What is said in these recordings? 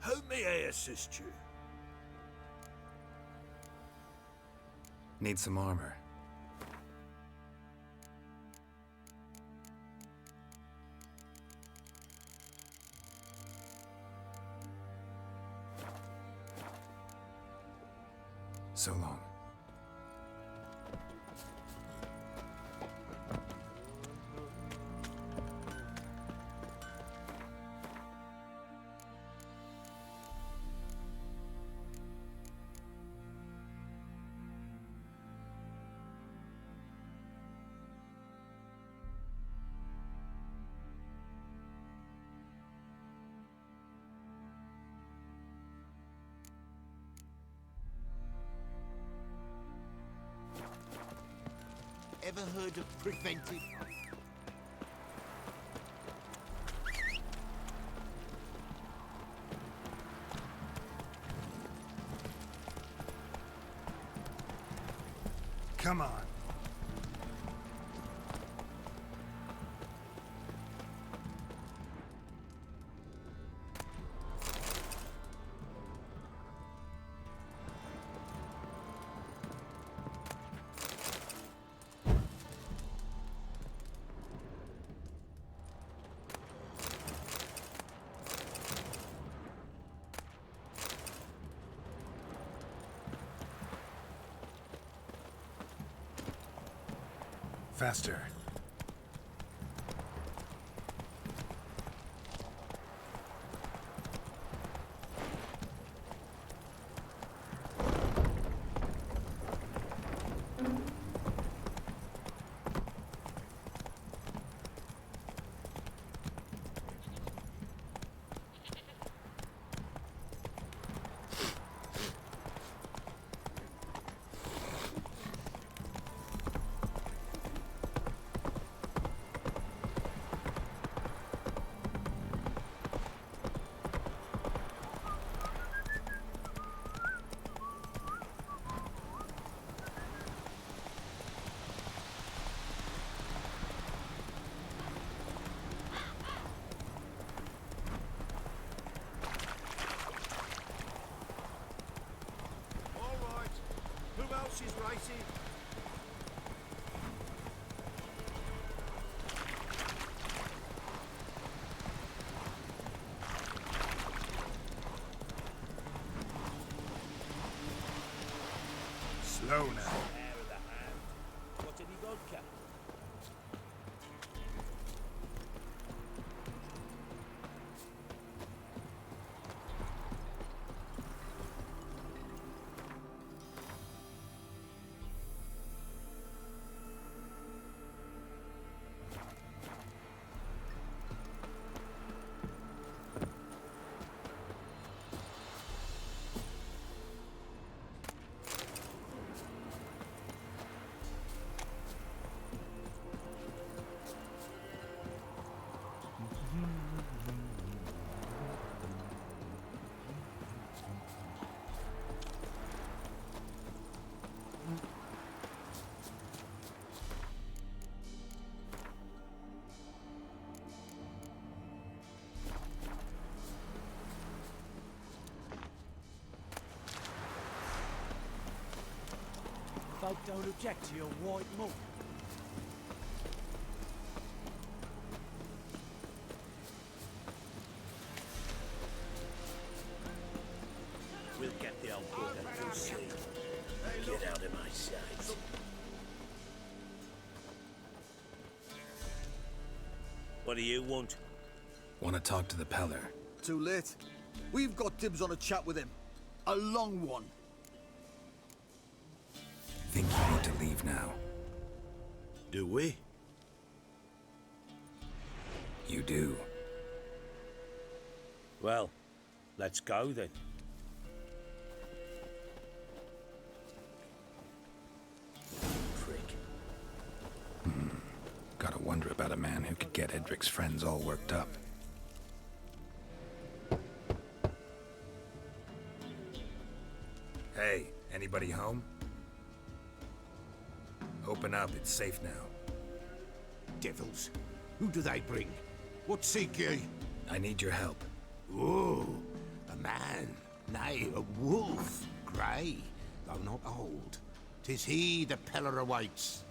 How may I assist you? Need some armor. So long. Ever heard of preventive? Come on. Faster. Who else is racing? Slow now. Hair of the hand. Got any vodka? Folk don't object to your white mug. We'll get the old bugger, you'll see. Get out of my sight. What do you want? Want to talk to the Peller. Too late. We've got dibs on a chat with him. A long one. Think you need to leave now. Do we? You do. Well, let's go then. Prick. Gotta wonder about a man who could get Edric's friends all worked up. Hey, anybody home? Open up, it's safe now. Devils. Who do they bring? What seek ye? I need your help. Ooh, a man Nay, a wolf. Grey, though not old. 'Tis he the Peller awaits.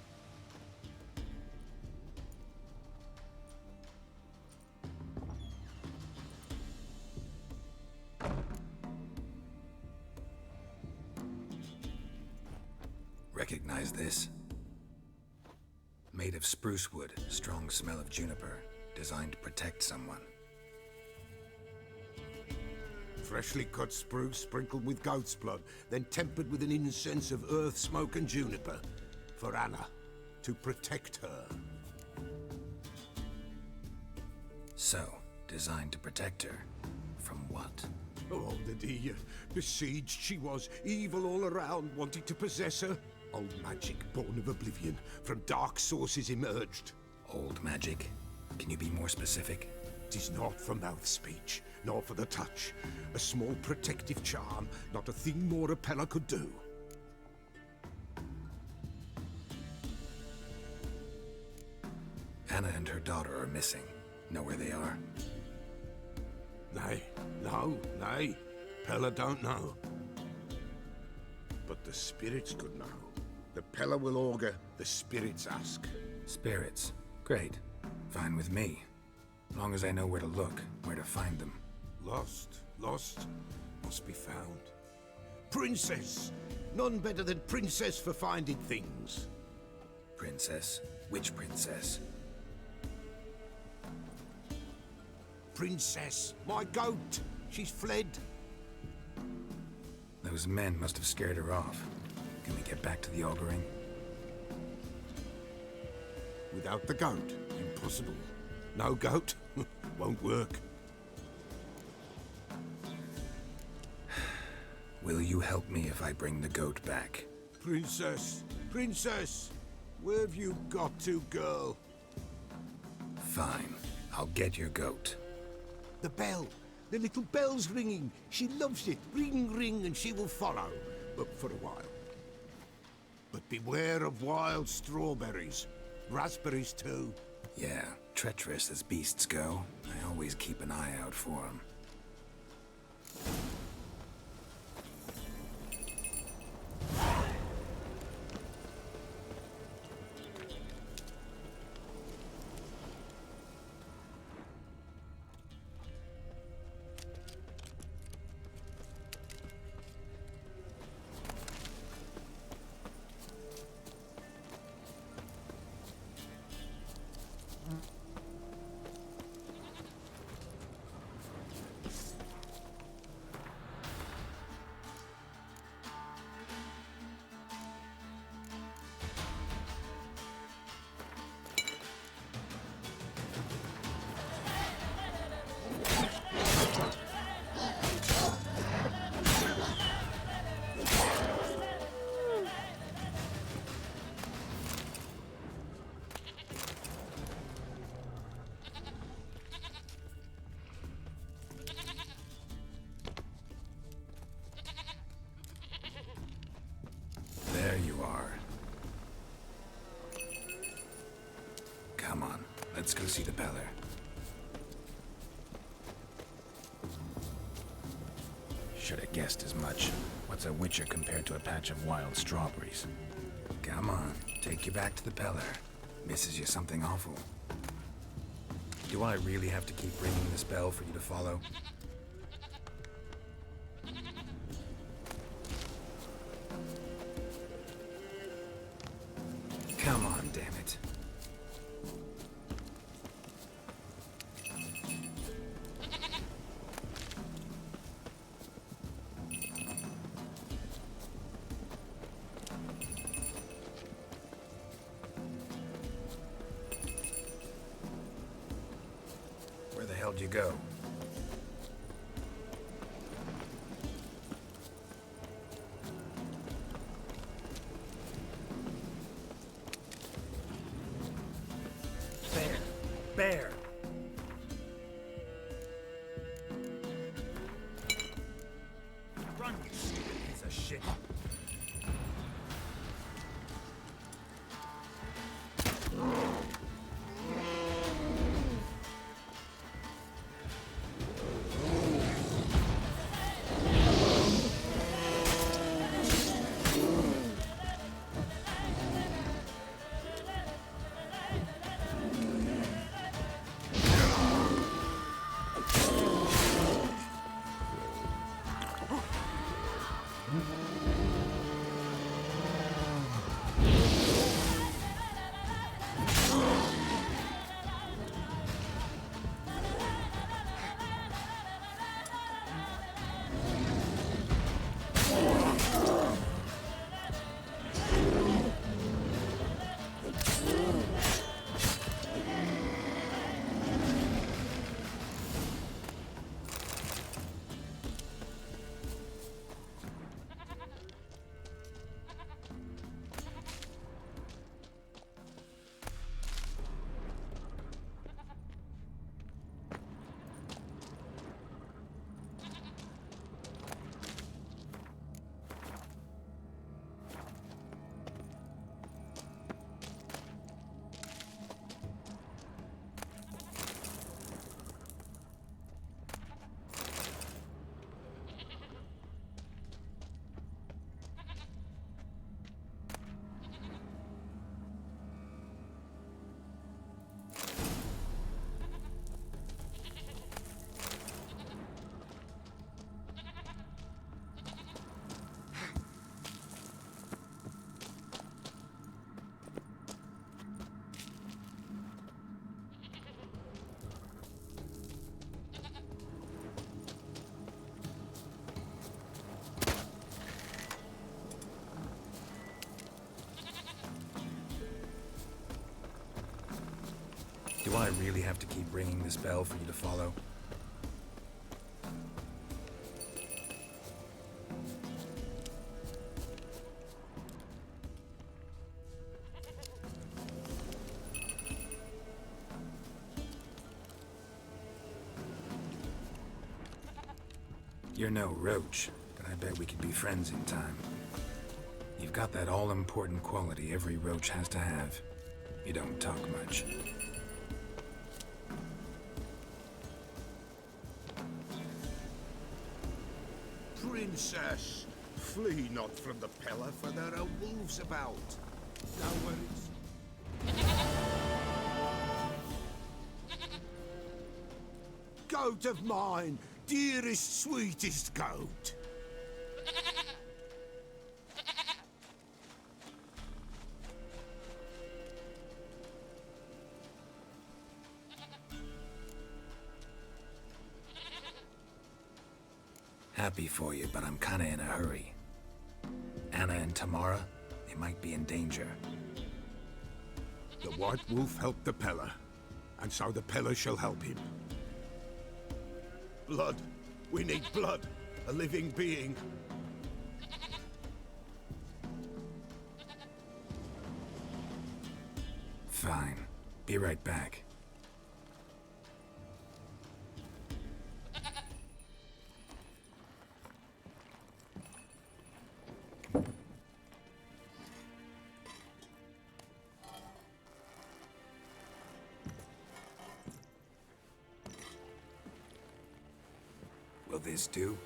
Recognize this? Made of spruce wood, strong smell of juniper, designed to protect someone. Freshly cut spruce sprinkled with goat's blood, then tempered with an incense of earth, smoke and juniper. For Anna, to protect her. So, designed to protect her. From what? Oh, besieged she was, evil all around, wanting to possess her. Old magic born of oblivion, from dark sources emerged. Old magic? Can you be more specific? 'Tis not for mouth speech, nor for the touch. A small protective charm, not a thing more a Peller could do. Anna and her daughter are missing. Know where they are? Nay, nay. Peller don't know. But the spirits could know. The Peller will augur, the spirits ask. Spirits. Great. Fine with me. Long as I know where to look, where to find them. Lost, must be found. Princess! None better than Princess for finding things. Princess? Which princess? Princess, my goat! She's fled. Those men must have scared her off. Can we get back to the auguring? Without the goat, impossible. No goat, won't work. Will you help me if I bring the goat back? Princess, where have you got to, girl? Fine. I'll get your goat. The bell, the little bell's ringing. She loves it. Ring, ring, and she will follow. But for a while. But beware of wild strawberries. Raspberries, too. Yeah, treacherous as beasts go. I always keep an eye out for them. There you are. Come on, let's go see the Peller. Should have guessed as much. What's a witcher compared to a patch of wild strawberries? Come on, take you back to the Peller. Misses you something awful. Do I really have to keep ringing this bell for you to follow? Come on, damn it. Where the hell did you go? Bear! Run, you stupid piece of shit! I really have to keep ringing this bell for you to follow? You're no roach, but I bet we could be friends in time. You've got that all-important quality every roach has to have. You don't talk much. Princess, flee not from the Pellar, for there are wolves about. No worries. Goat of mine, dearest, sweetest goat. Happy for you, but I'm kinda in a hurry. Anna and Tamara, they might be in danger. The White Wolf helped the Pellar, and so the Pellar shall help him. Blood. We need blood. A living being. Fine. Be right back. Will this do?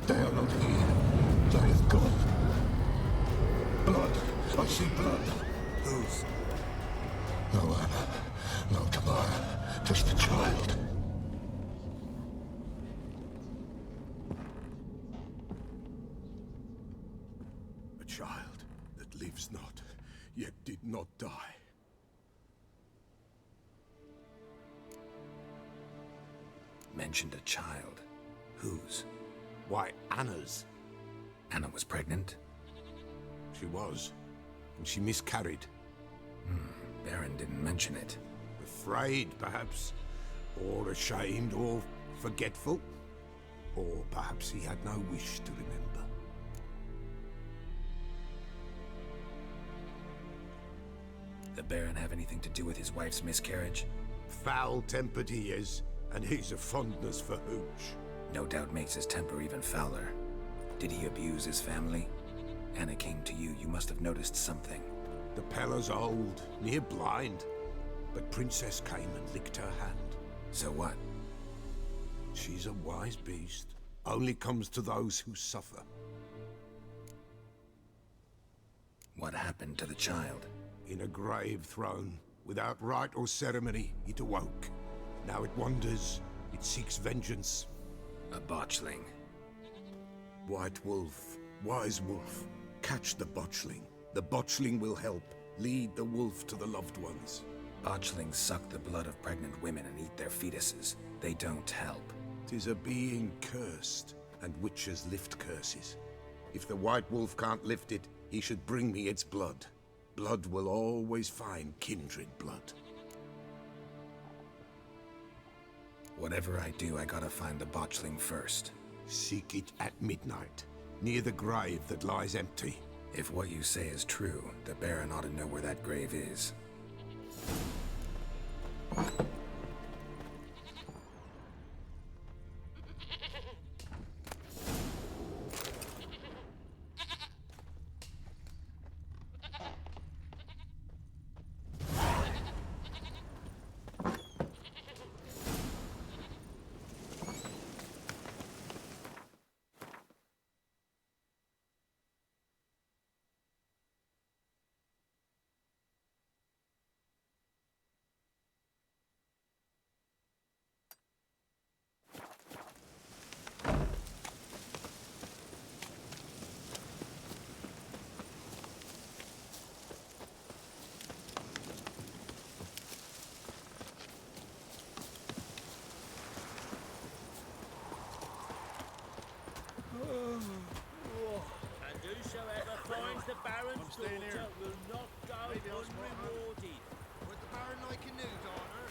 They are not here. They have gone. Blood. I see blood. Whose? No Anna. No Tamara. Just the child. A child that lives not, yet did not die. Mentioned a child. Whose? Why, Anna's. Anna was pregnant? She was. And she miscarried. Baron didn't mention it. Afraid, perhaps. Or ashamed, or forgetful. Or perhaps he had no wish to remember. The Baron have anything to do with his wife's miscarriage? Foul-tempered he is, and he's a fondness for hooch. No doubt makes his temper even fouler. Did he abuse his family? Anna came to you, you must have noticed something. The Pellar's old, near blind. But Princess came and licked her hand. So what? She's a wise beast. Only comes to those who suffer. What happened to the child? In a grave thrown, without rite or ceremony, it awoke. Now it wanders, it seeks vengeance. A botchling. White Wolf, wise wolf, catch the botchling. The botchling will help, lead the wolf to the loved ones. Botchlings suck the blood of pregnant women and eat their fetuses. They don't help. 'Tis a being cursed, and witches lift curses. If the White Wolf can't lift it, he should bring me its blood. Blood will always find kindred blood. Whatever I do, I gotta find the botchling first. Seek it at midnight, near the grave that lies empty. If what you say is true, the Baron ought to know where that grave is. daughter will not go unrewarded. Would the Baron like a new daughter?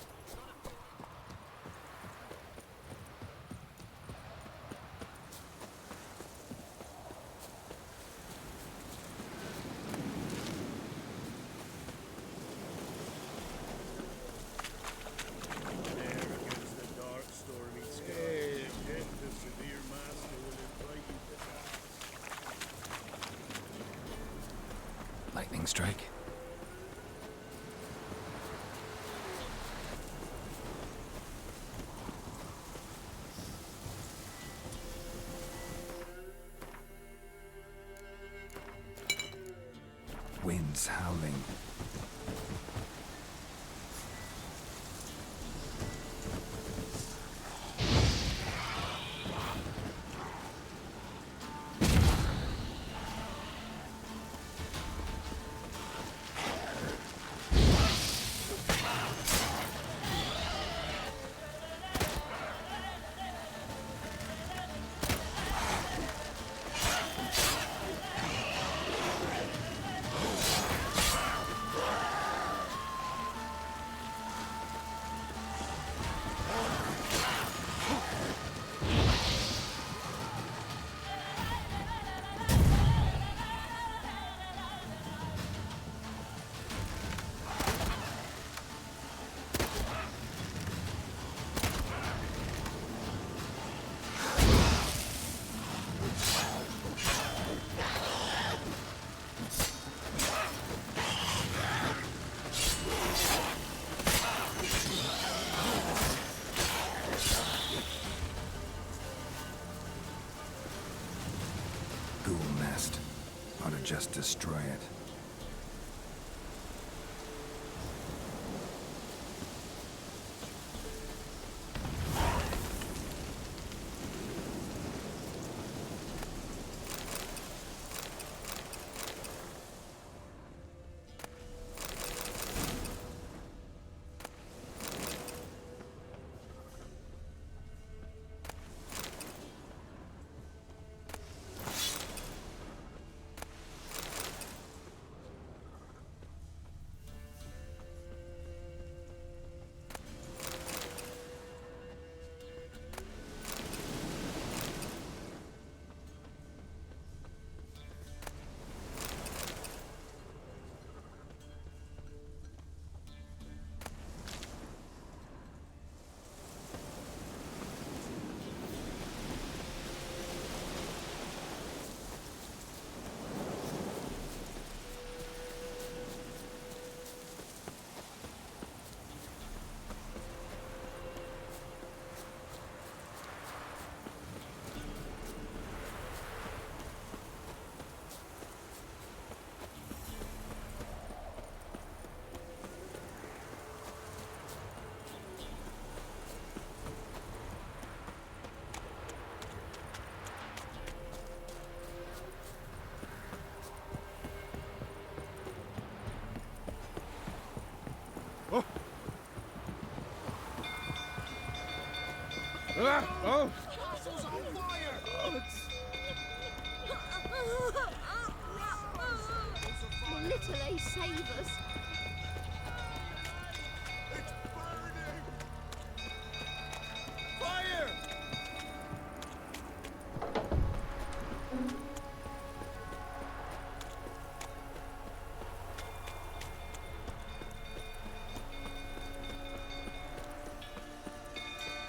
There against the dark, stormy sky. Death the severe master will invite you to dance. Lightning strike. Winds howling. Ghoul nest. Ought to just destroy it. Oh! Castle's on fire! Little ace save us. It's burning! Fire!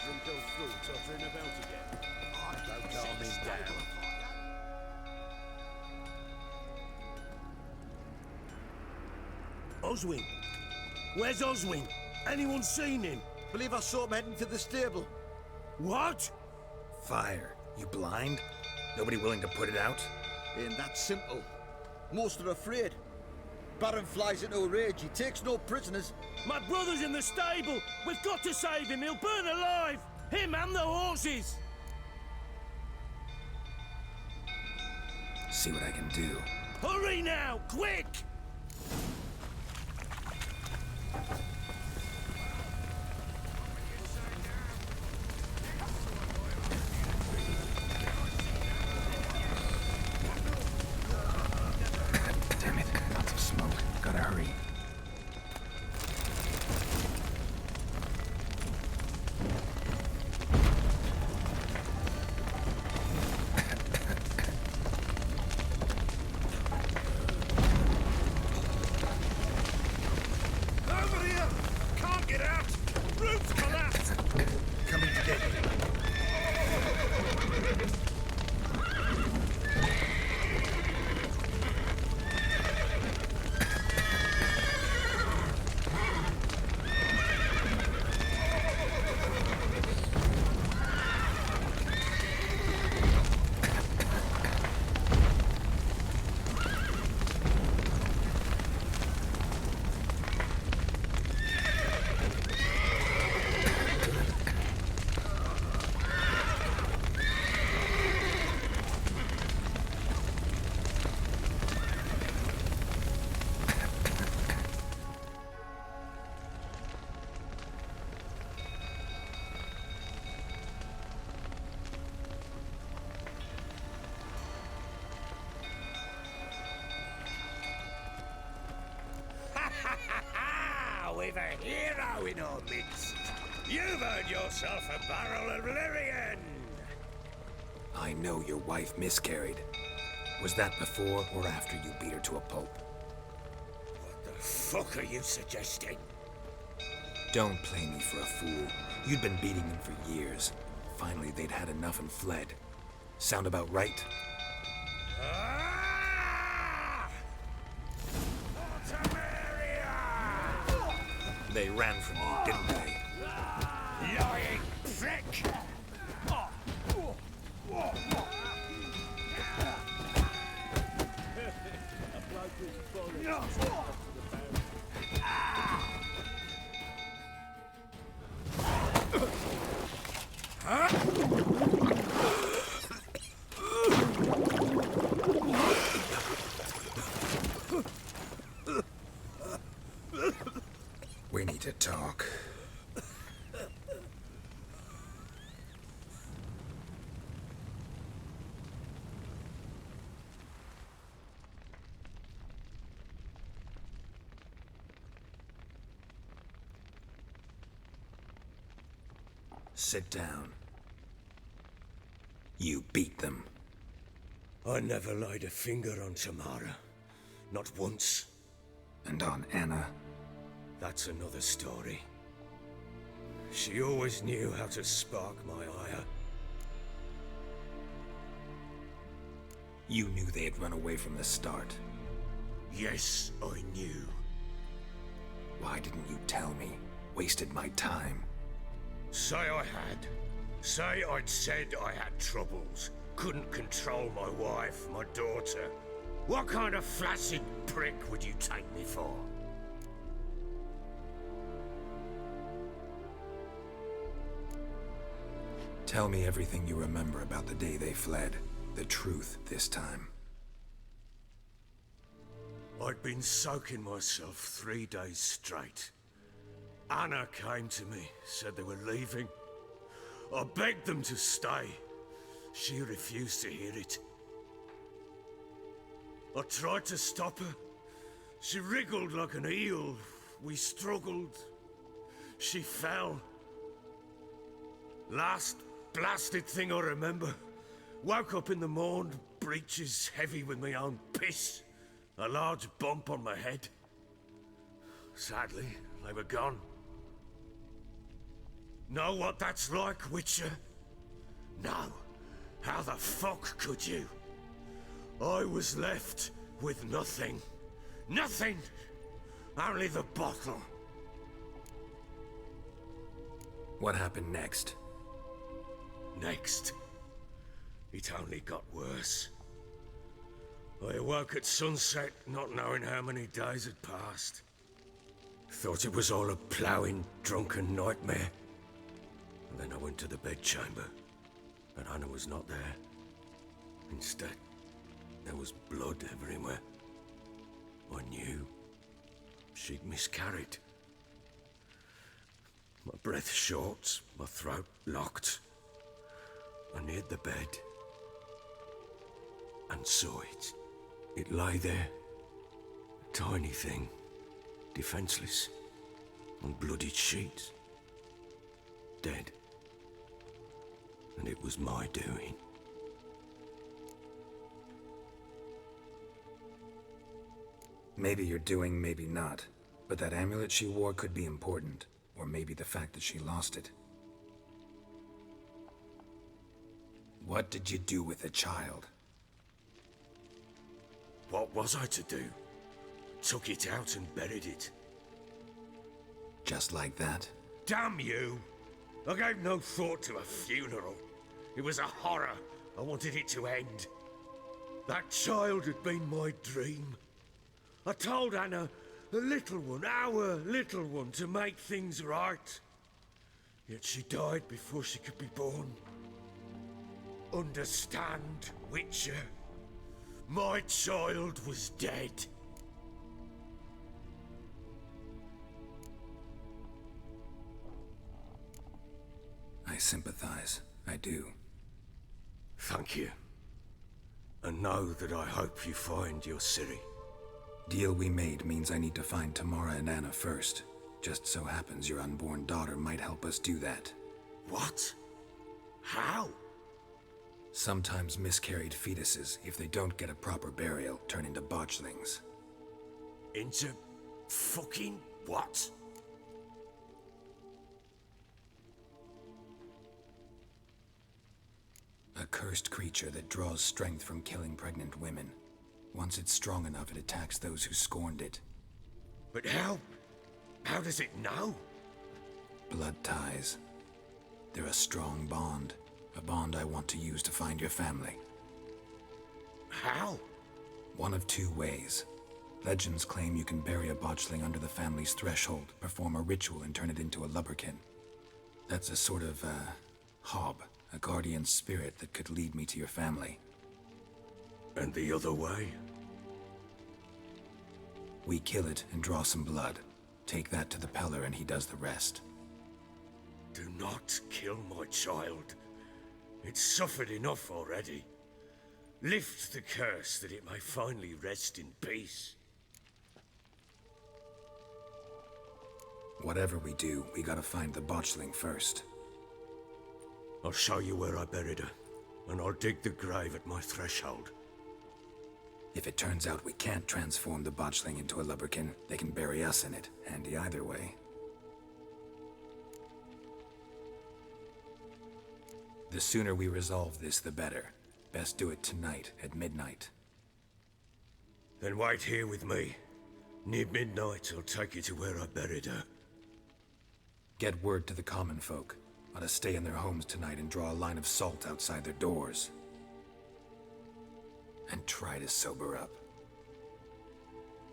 Drink those fruits, I'll turn about again. Don't calm me down. Oswin! Where's Oswin? Anyone seen him? Believe I saw him heading to the stable. What? Fire. You blind? Nobody willing to put it out? Ain't that simple. Most are afraid. Baron flies into a rage. He takes no prisoners. My brother's in the stable! We've got to save him! He'll burn alive! Him and the horses! See what I can do. Hurry now! Quick! Damn it. a hero in our midst. You've earned yourself a barrel of Lyrian. I know your wife miscarried. Was that before or after you beat her to a pulp? What the fuck are you suggesting? Don't play me for a fool. You'd been beating them for years. Finally, they'd had enough and fled. Sound about right? Ah! Automaria! They ran from me, didn't they? Lying prick! We need to talk. Sit down. You beat them. I never laid a finger on Tamara. Not once. And on Anna. That's another story. She always knew how to spark my ire. You knew they had run away from the start. Yes, I knew. Why didn't you tell me? Wasted my time. Say I had. Say I'd said I had troubles. Couldn't control my wife, my daughter. What kind of flaccid prick would you take me for? Tell me everything you remember about the day they fled. The truth this time. I'd been soaking myself 3 days straight. Anna came to me, said they were leaving. I begged them to stay. She refused to hear it. I tried to stop her. She wriggled like an eel. We struggled. She fell. Last blasted thing I remember. Woke up in the morn, breeches heavy with my own piss. A large bump on my head. Sadly, they were gone. Know what that's like, Witcher? No. How the fuck could you? I was left with nothing. Nothing! Only the bottle. What happened next? Next. It only got worse. I awoke at sunset, not knowing how many days had passed. Thought it was all a ploughing, drunken nightmare. And then I went to the bedchamber, and Anna was not there. Instead, there was blood everywhere. I knew she'd miscarried. My breath short, my throat locked. I neared the bed and saw it. It lay there, a tiny thing, defenseless, on bloodied sheets, dead. And it was my doing. Maybe you're doing, maybe not. But that amulet she wore could be important. Or maybe the fact that she lost it. What did you do with the child? What was I to do? Took it out and buried it. Just like that? Damn you! I gave no thought to a funeral. It was a horror. I wanted it to end. That child had been my dream. I told Anna, the little one, our little one, to make things right. Yet she died before she could be born. Understand, Witcher? My child was dead. I sympathize. I do. Thank you. And know that I hope you find your Ciri. Deal we made means I need to find Tamara and Anna first. Just so happens your unborn daughter might help us do that. What? How? Sometimes miscarried fetuses, if they don't get a proper burial, turn into botchlings. Into fucking what? A cursed creature that draws strength from killing pregnant women. Once it's strong enough, it attacks those who scorned it. But how? How does it know? Blood ties. They're a strong bond. A bond I want to use to find your family. How? One of two ways. Legends claim you can bury a botchling under the family's threshold, perform a ritual, and turn it into a lubberkin. That's a sort of, hob. A guardian spirit that could lead me to your family. And the other way? We kill it and draw some blood. Take that to the Peller and he does the rest. Do not kill my child. It's suffered enough already. Lift the curse that it may finally rest in peace. Whatever we do, we gotta find the botchling first. I'll show you where I buried her, and I'll dig the grave at my threshold. If it turns out we can't transform the botchling into a lubberkin, they can bury us in it. Handy either way. The sooner we resolve this, the better. Best do it tonight, at midnight. Then wait here with me. Near midnight, I'll take you to where I buried her. Get word to the common folk. Ought to stay in their homes tonight and draw a line of salt outside their doors. And try to sober up.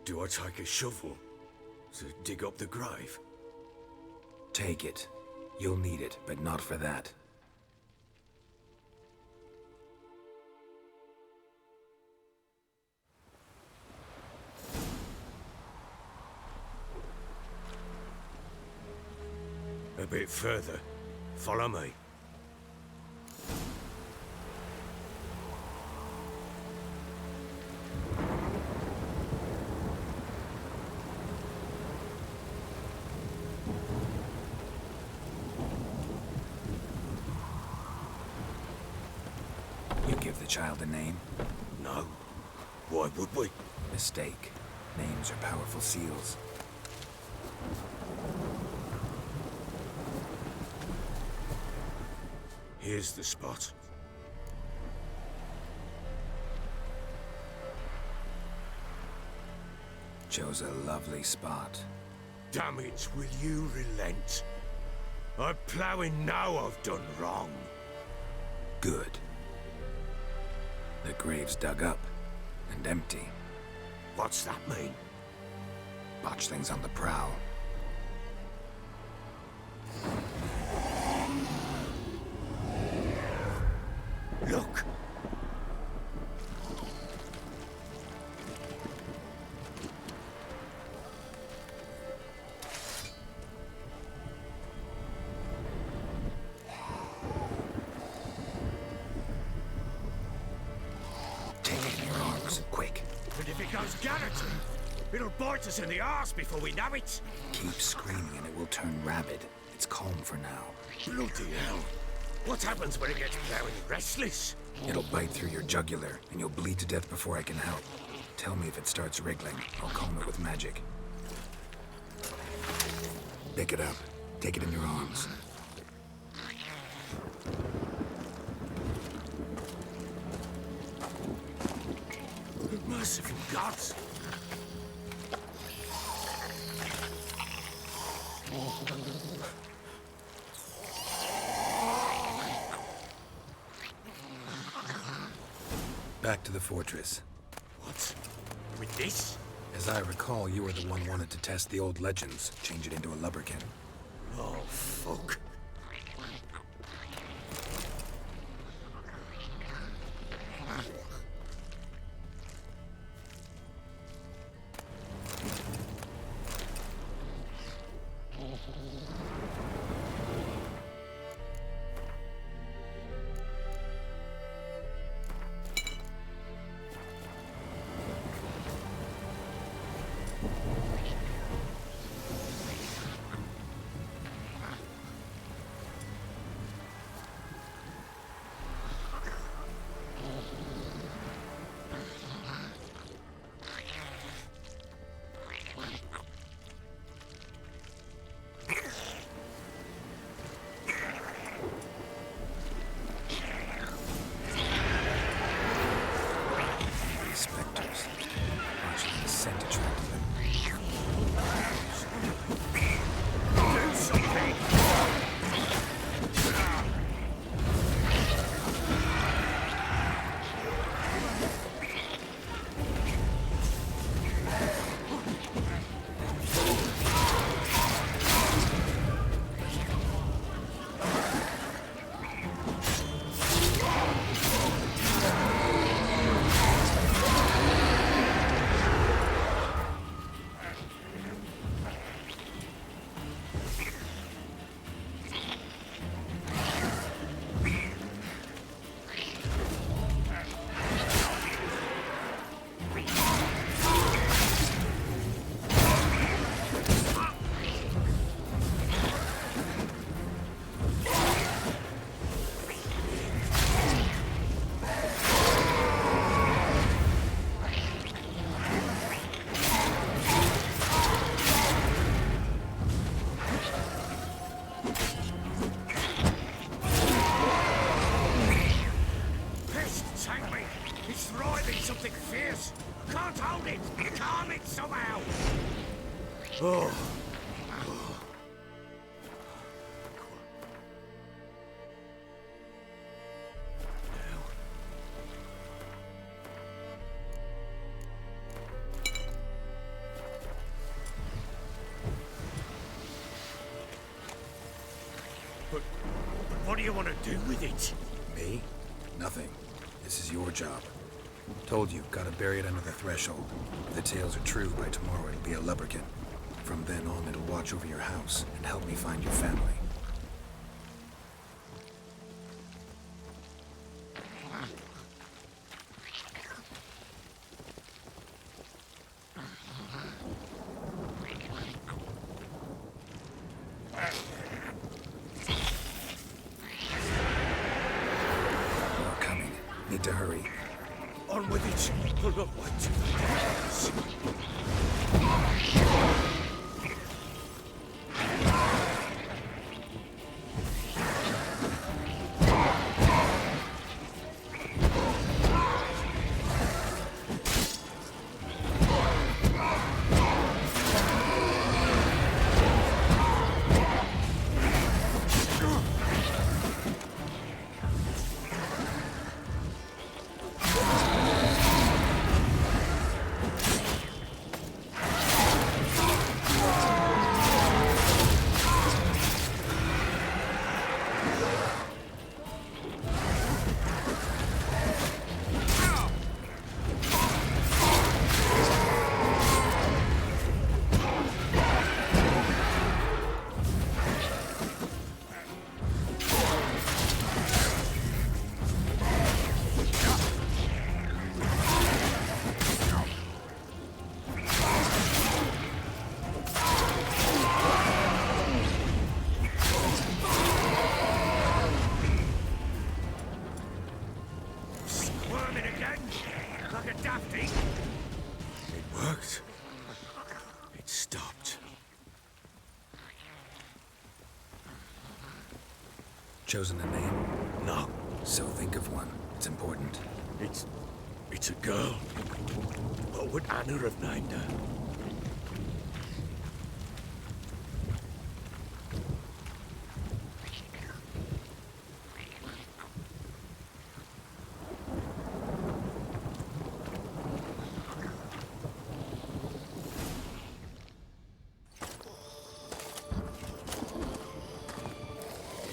Do I take a shovel to dig up the grave? Take it. You'll need it, but not for that. A bit further. Follow me. You give the child a name? No. Why would we? Mistake. Names are powerful seals. Here's the spot. Chose a lovely spot. Damn it, will you relent? I'm ploughing now I've done wrong. Good. The grave's dug up and empty. What's that mean? Botchling's on the prowl. Look! Take it in your arms, quick. And if it goes garroted, it'll bite us in the arse before we know it. Keep screaming and it will turn rabid. It's calm for now. Bloody hell. What happens when it gets very restless? It'll bite through your jugular, and you'll bleed to death before I can help. Tell me if it starts wriggling. I'll calm it with magic. Pick it up. Take it in your arms. Merciful gods! Back to the fortress. What? With this? As I recall, you were the one wanted to test the old legends, change it into a lubberkin. Oh, fuck. But what do you want to do with it? Me? Nothing. This is your job. Told you, gotta bury it under the threshold. If the tales are true, by tomorrow it'll be a lubberkin. From then on, it'll watch over your house and help me find your family. More coming. Need to hurry. On with it. I'll not wait till the days. Chosen a name? No, So think of one. It's important. it's a girl. What would Anna have named her?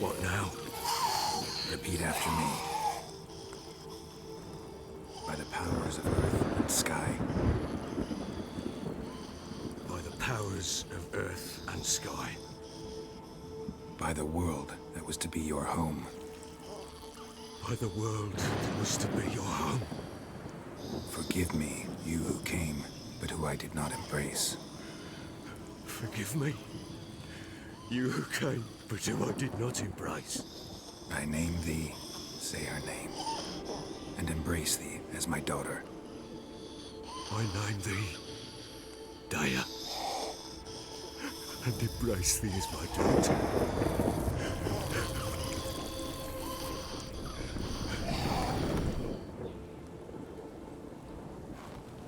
What now? Repeat after me. By the powers of earth and sky. By the powers of earth and sky. By the world that was to be your home. By the world that was to be your home. Forgive me, you who came, but who I did not embrace. Forgive me. You who came, but who I did not embrace. I name thee, say her name, and embrace thee as my daughter. I name thee Daya, and embrace thee as my daughter.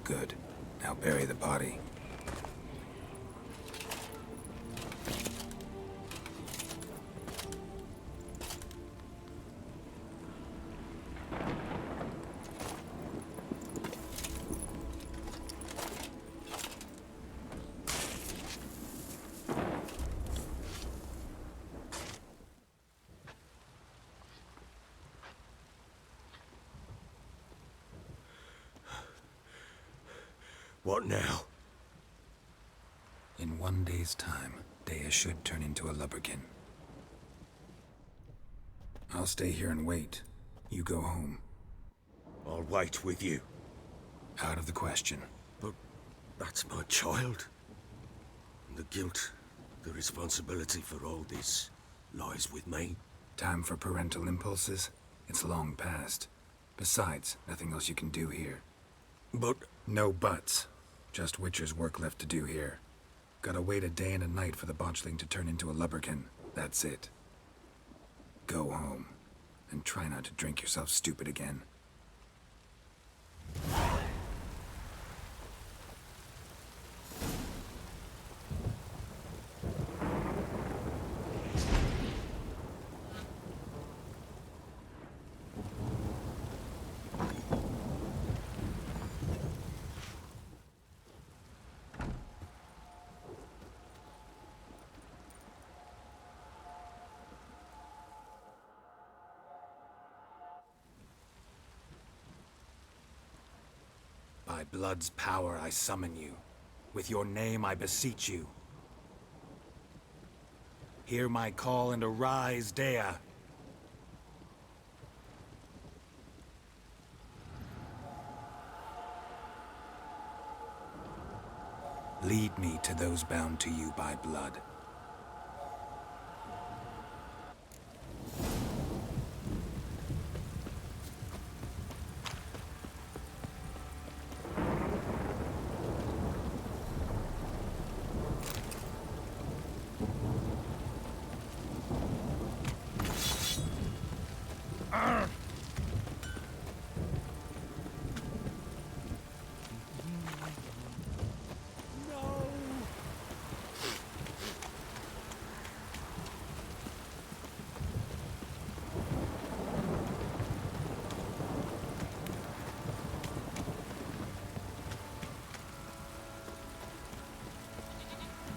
Good. Now bury the body. What now? In 1 day's time, Daya should turn into a lubberkin. I'll stay here and wait. You go home. I'll wait with you. Out of the question. But that's my child. And the guilt, the responsibility for all this lies with me. Time for parental impulses? It's long past. Besides, nothing else you can do here. But No buts. Just Witcher's work left to do here. Gotta wait a day and a night for the botchling to turn into a lubberkin. That's it. Go home. And try not to drink yourself stupid again. By blood's power I summon you. With your name I beseech you. Hear my call and arise, Dea. Lead me to those bound to you by blood.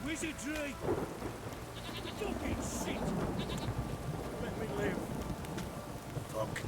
Wizardry! Fucking shit! Let me live. Fuck.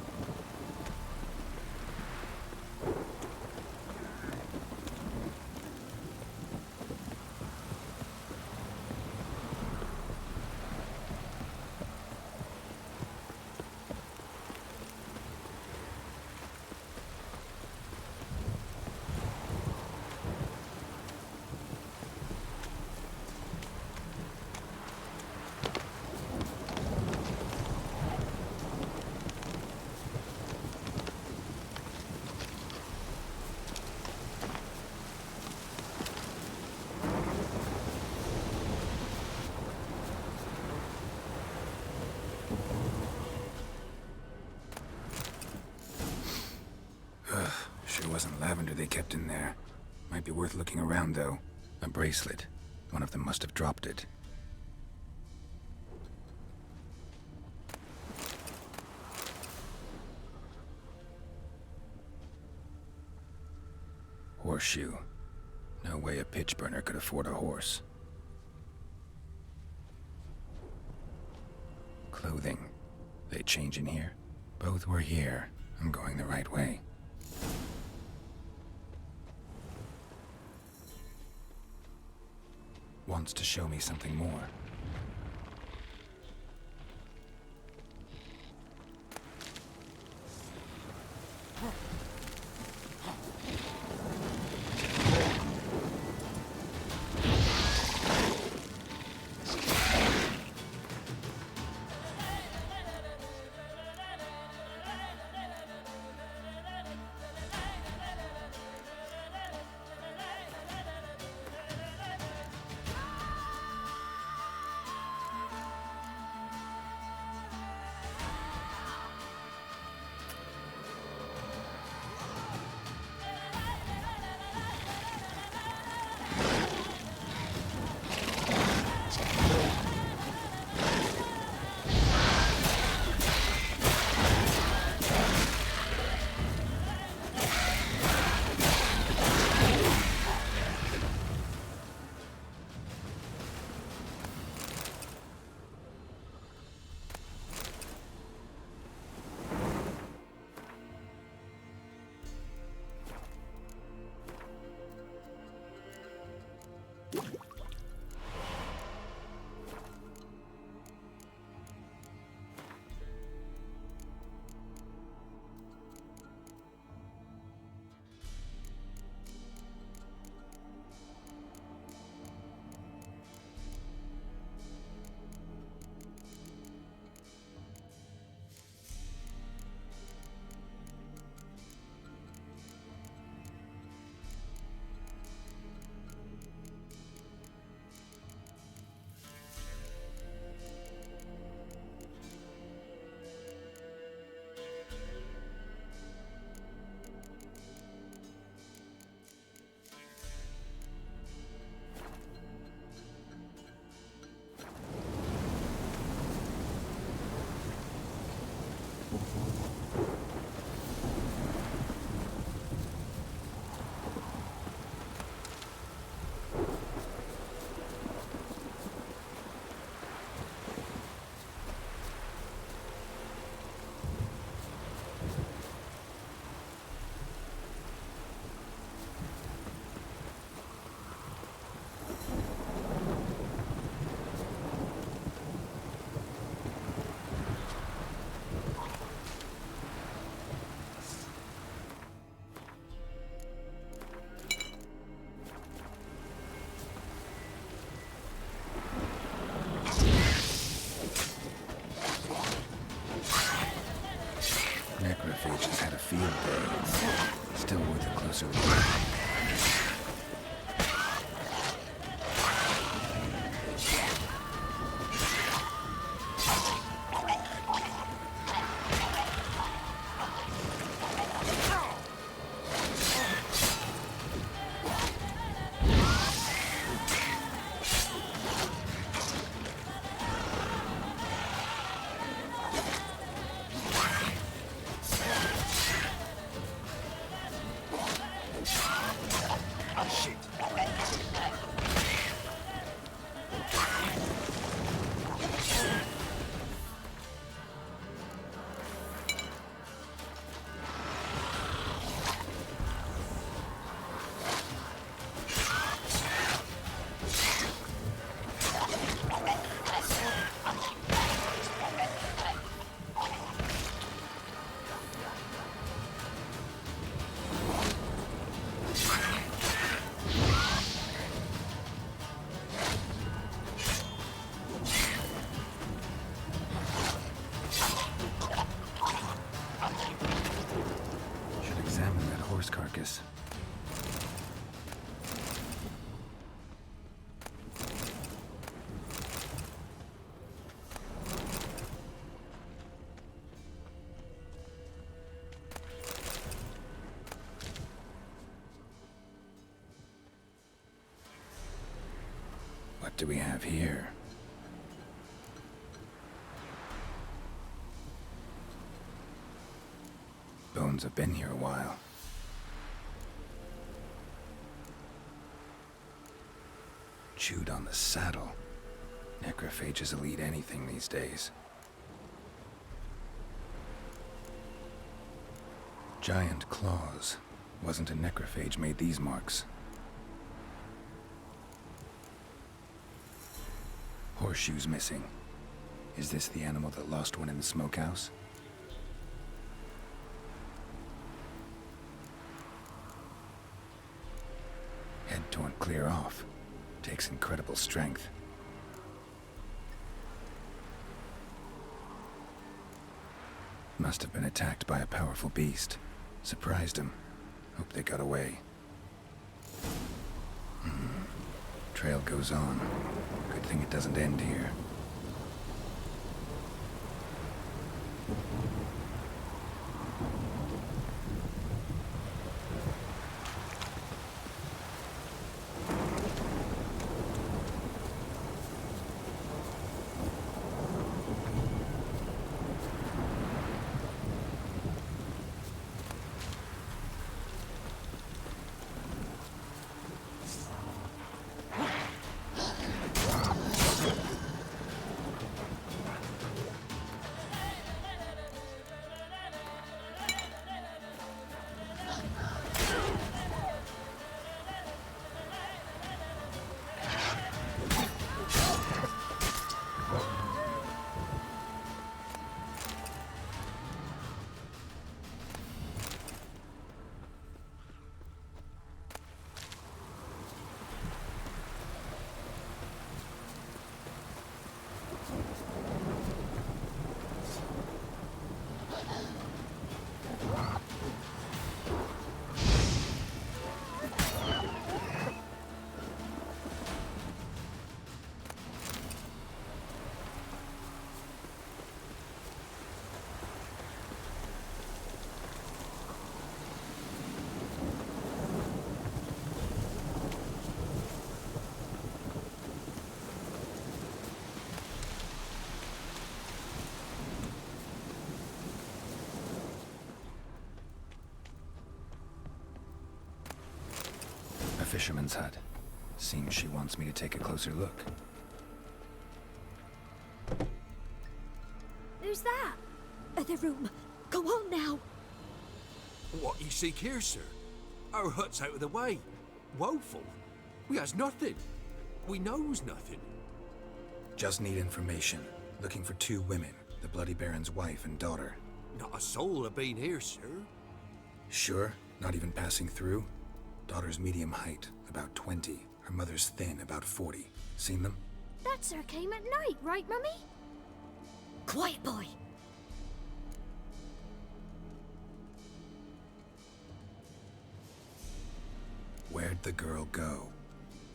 Sure wasn't lavender they kept in there. Might be worth looking around, though. A bracelet. One of them must have dropped it. Horseshoe. No way a pitch burner could afford a horse. Clothing. They change in here? Both were here. I'm going the right way. Wants to show me something more. necrophages had a field day. Still worth a closer look. Carcass. What do we have here? Bones have been here a while. Chewed on the saddle. Necrophages will eat anything these days. Giant claws. Wasn't a necrophage made these marks. Horseshoes missing. Is this the animal that lost one in the smokehouse? Head torn clear off. Takes incredible strength. Must have been attacked by a powerful beast. Surprised him. Hope they got away. Trail goes on. Good thing it doesn't end here. Fisherman's hut. Seems she wants me to take a closer look. Who's that? Other room. Go on now. What you seek here, sir? Our hut's out of the way. Woeful. We has nothing. We knows nothing. Just need information. Looking for 2 women. The Bloody Baron's wife and daughter. Not a soul have been here, sir. Sure? Not even passing through? Daughter's medium height, about 20. Her mother's thin, about 40. Seen them? That sir came at night, right, Mummy? Quiet, boy. Let the girl go.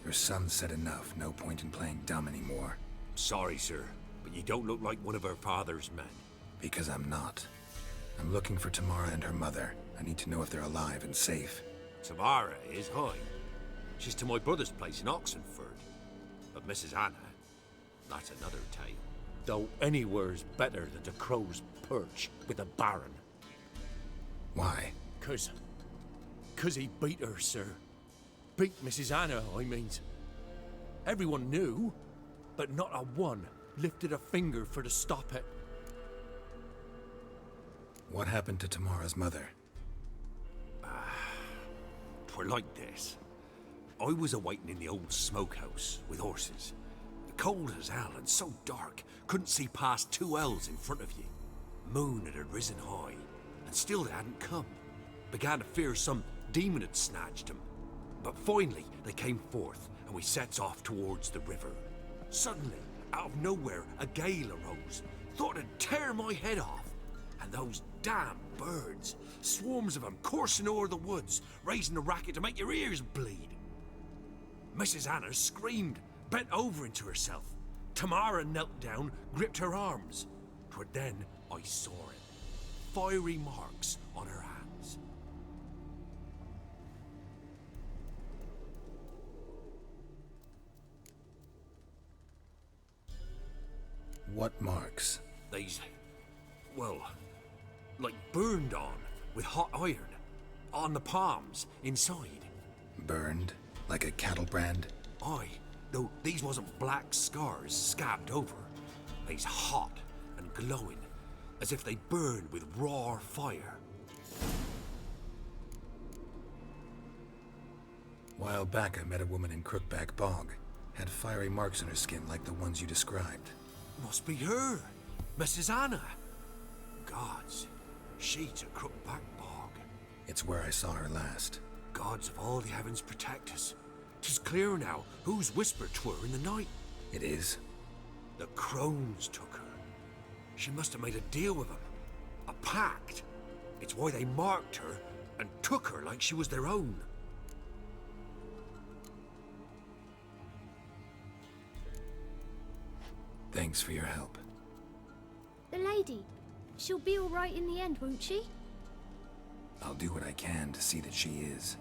Your son said enough. No point in playing dumb anymore. Sorry, sir, but you don't look like one of her father's men. Because I'm not. I'm looking for Tamara and her mother. I need to know if they're alive and safe. Tamara is high. She's to my brother's place in Oxenford. But Mrs. Anna, that's another tale. Though anywhere's better than the Crow's Perch with a baron. Why? Cause he beat her, sir. Beat Mrs. Anna, I means. Everyone knew, but not a one lifted a finger for to stop it. What happened to Tamara's mother? 'Twere like this. I was awaiting in the old smokehouse with horses. Cold as hell and so dark, couldn't see past 2 ells in front of you. Moon had risen high, and still they hadn't come. Began to fear some demon had snatched them. But finally they came forth, and we sets off towards the river. Suddenly, out of nowhere, a gale arose. Thought it'd tear my head off. And those damn birds, swarms of them coursing o'er the woods, raising a racket to make your ears bleed. Mrs. Anna screamed, bent over into herself. Tamara knelt down, gripped her arms. 'Twere then I saw it. Fiery marks on her hands. What marks? These, well, like burned on with hot iron. On the palms, inside. Burned? Like a cattle brand? Aye, though these wasn't black scars scabbed over. They's hot and glowing, as if they burned with raw fire. While back, I met a woman in Crookback Bog. Had fiery marks on her skin like the ones you described. Must be her, Mrs. Anna. Gods, she's a Crookback Bog. It's where I saw her last. Gods of all the heavens protect us. 'Tis clear now whose whisper 'twere in the night. It is? The crones took her. She must have made a deal with them. A pact. It's why they marked her and took her like she was their own. Thanks for your help. The lady. She'll be all right in the end, won't she? I'll do what I can to see that she is.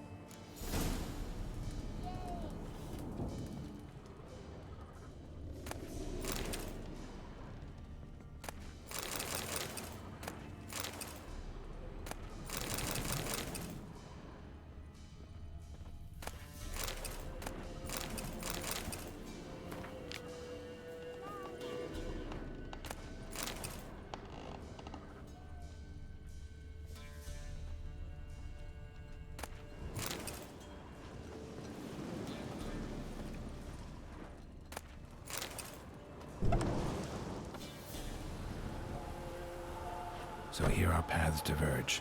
So here our paths diverge.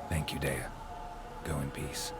Thank you, Dea. Go in peace.